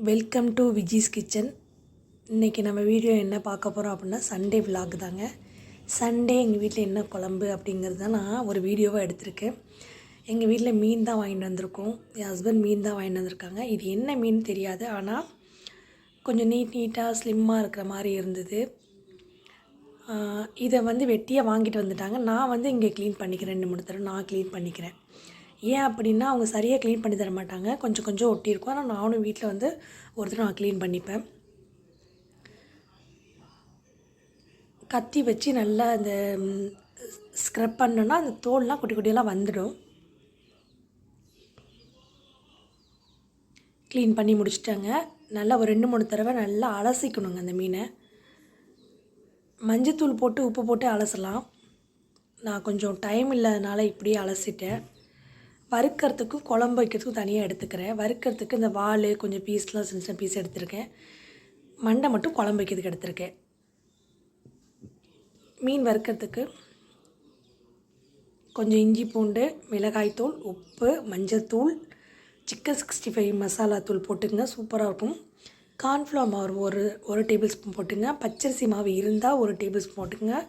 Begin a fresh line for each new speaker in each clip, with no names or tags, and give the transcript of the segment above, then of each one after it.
Welcome to Viji's kitchen. இன்றைக்கி நம்ம video என்ன பார்க்க போகிறோம் அப்படின்னா சண்டே விலாக் தாங்க. சண்டே எங்கள் வீட்டில் என்ன குழம்பு அப்படிங்கிறது தான் நான் ஒரு வீடியோவாக எடுத்திருக்கேன். எங்கள் வீட்டில் மீன் தான் வாங்கிட்டு வந்திருக்கோம். என் ஹஸ்பண்ட் மீன் தான் வாங்கிட்டு வந்திருக்காங்க. இது என்ன மீன் தெரியாது, ஆனால் கொஞ்சம் நீட்டாக ஸ்லிம்மாக இருக்கிற மாதிரி இருந்தது. இதை வெட்டியாக வாங்கிட்டு வந்துட்டாங்க. நான் இங்கே க்ளீன் பண்ணிக்கிறேன், 2-3 தடவை நான் க்ளீன் பண்ணிக்கிறேன். ஏன் அப்படின்னா அவங்க சரியாக க்ளீன் பண்ணி தர மாட்டாங்க, கொஞ்சம் ஒட்டியிருக்கும். ஆனால் நானும் வீட்டில் ஒரு தடவை நான் க்ளீன் பண்ணிப்பேன். கத்தி வச்சு நல்லா அந்த ஸ்க்ரப் பண்ணோன்னா அந்த தோல்லாம் குட்டி குட்டியெல்லாம் வந்துடும். க்ளீன் பண்ணி முடிச்சிட்டாங்க. நல்லா ஒரு 2-3 தடவை நல்லா அலசிக்கணுங்க அந்த மீனை. மஞ்சத்தூள் போட்டு உப்பு போட்டு அலசலாம். நான் கொஞ்சம் டைம் இல்லாதனால இப்படியே அலசிட்டேன். வறுக்கிறதுக்கும் குழம்பு வைக்கிறதுக்கும் தனியாக எடுத்துக்கிறேன். வறுக்கிறதுக்கு இந்த வால் கொஞ்சம் பீஸ்லாம் சின்ன பீஸ் எடுத்துருக்கேன். மண்டை மட்டும் குழம்பு வைக்கிறதுக்கு எடுத்துருக்கேன். மீன் வறுக்கிறதுக்கு கொஞ்சம் இஞ்சி பூண்டு, மிளகாய்த்தூள், உப்பு, மஞ்சள் தூள், சிக்கன் 65 மசாலா தூள் போட்டுங்க, சூப்பராக இருக்கும். கார்ன்ஃப்ளவர் மாவு ஒரு டேபிள் ஸ்பூன் போட்டுங்க. பச்சரிசி மாவு இருந்தால் 1 டேபிள் ஸ்பூன் போட்டுங்க.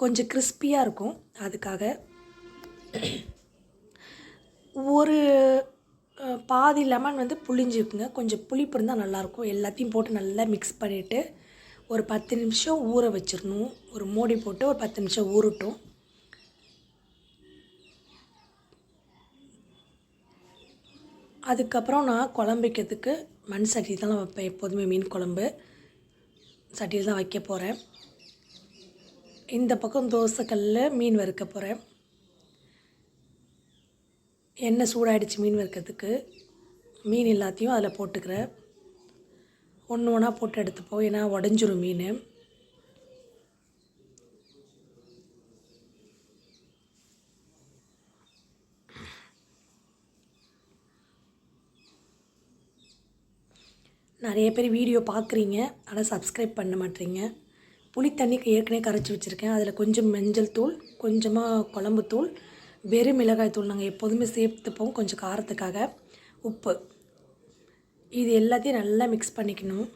கொஞ்சம் கிறிஸ்பியாக இருக்கும். அதுக்காக ஒரு பாதி லெமன் புளிஞ்சுக்குங்க. கொஞ்சம் புளிப்பு இருந்தால் நல்லாயிருக்கும். எல்லாத்தையும் போட்டு நல்லா மிக்ஸ் பண்ணிவிட்டு ஒரு 10 நிமிஷம் ஊற வச்சிடணும். ஒரு மூடி போட்டு ஒரு 10 நிமிஷம் ஊறட்டும். அதுக்கப்புறம் நான் குழம்பு வைக்கிறதுக்கு மண் சட்டி தான் வைப்பேன். எப்போதுமே மீன் குழம்பு சட்டியில் தான் வைக்க போகிறேன். இந்த பக்கம் தோசைக்கல்லில் மீன் வறுக்க போகிறேன். எண்ணெய் சூடாகிடுச்சு மீன் வறுக்கிறதுக்கு. மீன் எல்லாத்தையும் அதில் போட்டுக்கிறேன். ஒன்று ஒன்றா போட்டு எடுத்துப்போம், ஏன்னா உடஞ்சிரும் மீன். நிறைய பேர் வீடியோ பார்க்குறீங்க, ஆனால் சப்ஸ்கிரைப் பண்ண மாட்டேறீங்க. புளி தண்ணிக்கு ஏற்கனவே கரைச்சி வச்சுருக்கேன். அதில் கொஞ்சம் மஞ்சள் தூள், கொஞ்சமாக குழம்பு தூள், வெறும் மிளகாய் தூள் நாங்கள் எப்போதுமே சேர்த்துப்போம் கொஞ்சம் காரத்துக்காக, உப்பு, இது எல்லாத்தையும் நல்லா மிக்ஸ் பண்ணிக்கணும்.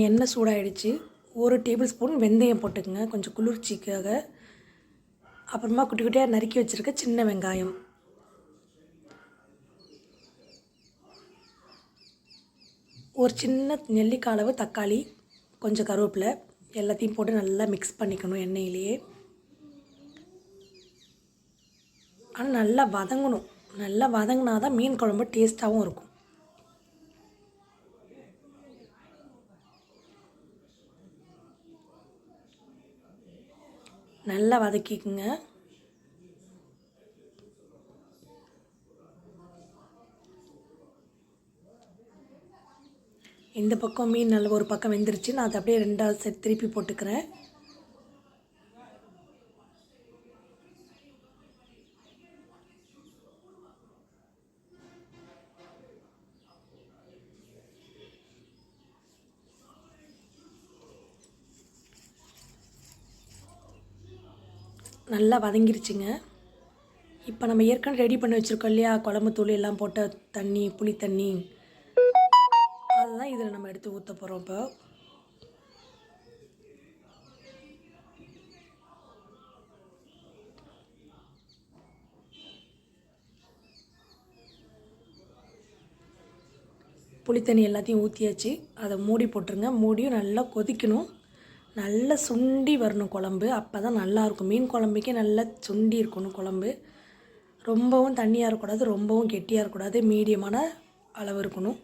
எண்ணெய் சூடாகிடுச்சு. 1 டேபிள் ஸ்பூன் வெந்தயம் போட்டுக்குங்க, கொஞ்சம் குளிர்ச்சிக்காக. அப்புறமா குட்டி குட்டியாக நறுக்கி வச்சுருக்க சின்ன வெங்காயம், ஒரு சின்ன நெல்லிக்காய் அளவு தக்காளி, கொஞ்சம் கருவேப்பிலை, எல்லாத்தையும் போட்டு நல்லா மிக்ஸ் பண்ணிக்கணும் எண்ணெயிலேயே. ஆனால் நல்லா வதங்கணும். நல்லா வதங்கினா தான் மீன் குழம்பு டேஸ்ட்டாகவும் இருக்கும். நல்லா வதக்கிக்குங்க. இந்த பக்கம் மீன் நல்ல ஒரு பக்கம் வெந்துருச்சு. நான் அதை அப்படியே 2வது செட் திருப்பி போட்டுக்கிறேன். நல்லா வதங்கிருச்சுங்க. இப்போ நம்ம ஏற்கனவே ரெடி பண்ணி வச்சுருக்கோம் இல்லையா, குழம்பு தூள் எல்லாம் போட்ட தண்ணி, புளி தண்ணி, அதுதான் இதில் நம்ம எடுத்து ஊற்ற போகிறோம். இப்போ புளித்தண்ணி எல்லாத்தையும் ஊற்றியாச்சு. அதை மூடி போட்டுருங்க. மூடியும் நல்லா கொதிக்கணும். நல்லா சுண்டி வரணும் குழம்பு, அப்போ தான் நல்லாயிருக்கும். மீன் குழம்புக்கே நல்லா சுண்டி இருக்கணும் குழம்பு. ரொம்பவும் தண்ணியாக இருக்கக்கூடாது, ரொம்பவும் கெட்டியாக இருக்கக்கூடாது, மீடியமான அளவு இருக்கணும்.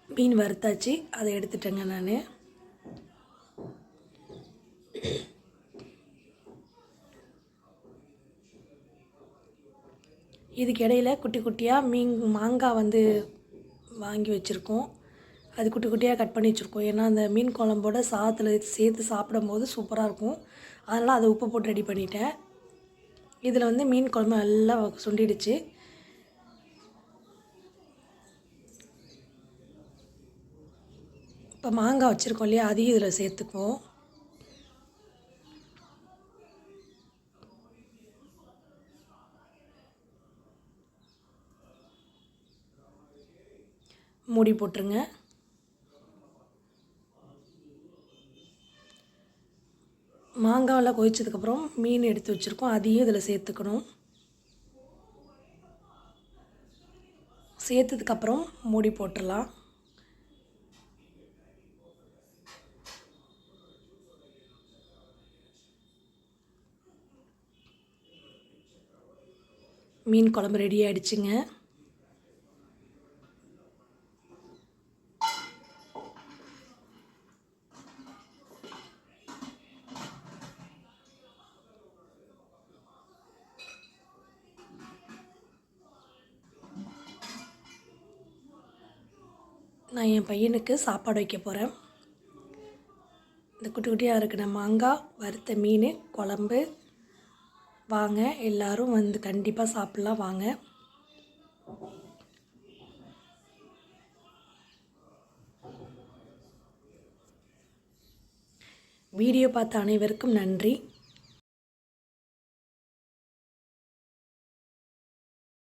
மீன் வறுத்தாச்சு, அதை எடுத்துட்டேங்க நான். இதுக்கு இடையில குட்டி குட்டியாக மாங்காய் வாங்கி வச்சுருக்கோம். அது குட்டி குட்டியாக கட் பண்ணி வச்சுருக்கோம். ஏன்னா அந்த மீன் குழம்போட சாதத்தில் சேர்த்து சாப்பிடும்போது சூப்பராக இருக்கும். அதனால் அதை உப்பு போட்டு ரெடி பண்ணிட்டேன். இதில் மீன் குழம்பு நல்லா சுண்டிடுச்சு. இப்போ மாங்காய் வச்சுருக்கோம் இல்லையா, அதையும் இதில் சேர்த்துக்குவோம். மூடி போட்டுருங்க. மாங்காயெல்லாம் கொதிச்சதுக்கப்புறம் மீன் எடுத்து வச்சுருக்கோம், அதையும் இதில் சேர்த்துக்கணும். சேர்த்ததுக்கப்புறம் மூடி போட்டுடலாம். மீன் குழம்பு ரெடி ஆகிடுச்சுங்க. நான் என் பையனுக்கு சாப்பாடு வைக்க போகிறேன். இந்த குட்டி குட்டியாக இருக்கிற மாங்காய், வறுத்த மீன் குழம்பு. வாங்க எல்லோரும் வந்து கண்டிப்பாக சாப்பிட்லாம் வாங்க. வீடியோ பார்த்த அனைவருக்கும் நன்றி.